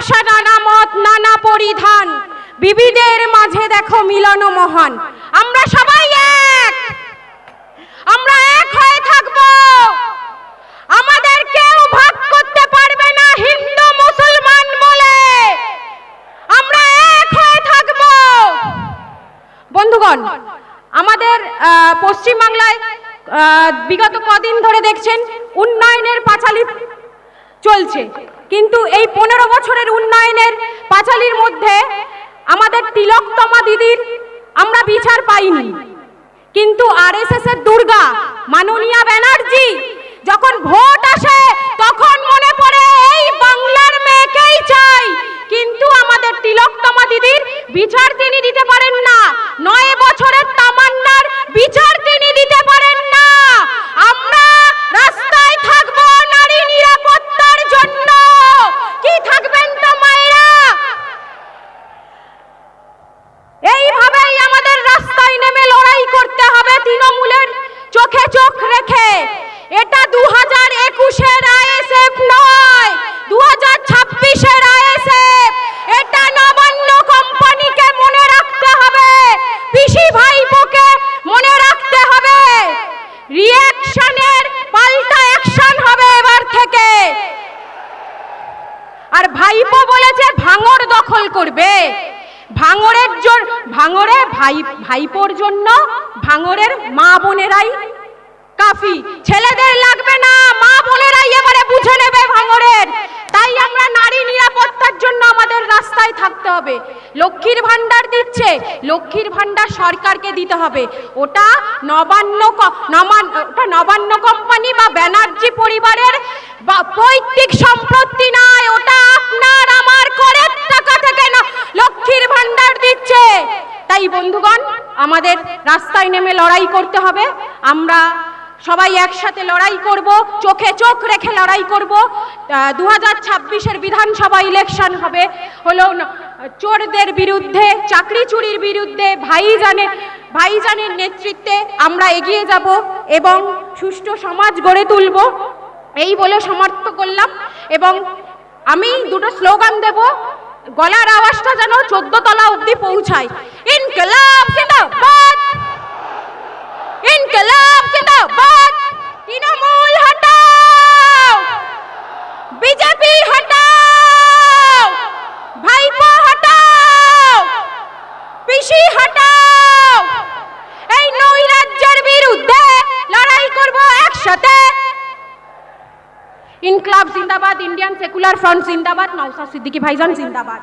ভাষা, নানা মত, নানা পরিধান, বিবিধের মাঝে দেখো মিলন মহান। আমরা সবাই এক, আমরা এক হয়ে থাকবো। আমাদের কেউ ভাগ করতে পারবে না হিন্দু মুসলমান বলে। আমরা এক হয়ে থাকবো। বন্ধুগণ, আমাদের পশ্চিমবাংলায় বিগত কদিন ধরে দেখছেন উন্নয়নের পাঁচালী চলছে, কিন্তু এই 15 বছরের উন্নয়নের পাঁচালীর মধ্যে আমাদের তিলকতমা দিদির আমরা বিচার পাইনি। কিন্তু আরএসএস এর দুর্গা মাননীয়া ব্যানার্জি যখন ভোট আসে তখন মনে পড়ে এই বাংলার মেয়েকেই চাই, কিন্তু আমাদের তিলকতমা দিদির বিচার তিনি দিতে পারেন না। 9 বছরের তামান্নার বিচার তিনি দিতে পারেন না। আমরা রাস্তায় থাকবো নারী নিরাপত্তার জন্য। কি থাকবেন তো মায়েরা? এইভাবেই আমাদের রাস্তায় নেমে লড়াই করতে হবে তৃণমূলের চোখে চোখ রেখে। এটা 2021-এর আইএসএফ নয়, 2026-এর আইএসএফ। এটা নবান্ন কোম্পানিকে মনে রাখতে হবে, পিসি ভাইপোকে মনে রাখতে হবে। রিঅ্যাকশনের পাল্টা অ্যাকশন হবে এবার থেকে। আর ভাইপো বলেছে ভাঙড় দখল করবে। ভাইপোর জন্য ভাঙড়ের মা বোনেরাই কাফি, ছেলেদের লাগবে না, মা বোনেরাই এবারে বুঝে নেবে ভাঙড়ের। তাই আমরা নারী নিরাপত্তার জন্য আমাদের রাস্তায় থাকতে হবে। লক্ষ্মীর ভান্ডার দিচ্ছে, লক্ষ্মীর ভান্ডার সরকারকে দিতে হবে। ওটা নবান্ন কোম্পানি বা ব্যানার্জি পরিবারের পৈতৃক সম্পত্তি নয়, ওটা আপনার আমার করের টাকা থেকে লক্ষ্মীর ভান্ডার দিচ্ছে। তাই বন্ধুগণ, আমাদের রাস্তায় নেমে লড়াই করতে হবে। আমরা সবাই একসাথে লড়াই করব, চোখে চোখ রেখে লড়াই করব। 2026-এর বিধানসভা ইলেকশন হবে হলো চোরদের বিরুদ্ধে, চাকরি চুরির বিরুদ্ধে। ভাইজানের নেতৃত্বে আমরা এগিয়ে যাব এবং সুষ্ঠু সমাজ গড়ে তুলব, এই বলে সমাপ্ত করলাম। এবং আমি দুটো স্লোগান দেব, গলার আওয়াজটা যেন 14 তলা অবধি পৌঁছায়। ইনকলাব জিন্দাবাদ, ইনকলাব জিন্দাবাদ, তৃণমূল হটাও, বিজেপি হটাও, ভাইপো হটাও, পিসি হটাও। এই নৈরাজ্যের বিরুদ্ধে লড়াই করব একসাথে। ইনকলাব জিন্দাবাদ, ইন্ডিয়ান সেকুলার ফ্রন্ট জিন্দাবাদ, নওশাদ সিদ্দিকী ভাইজান জিন্দাবাদ।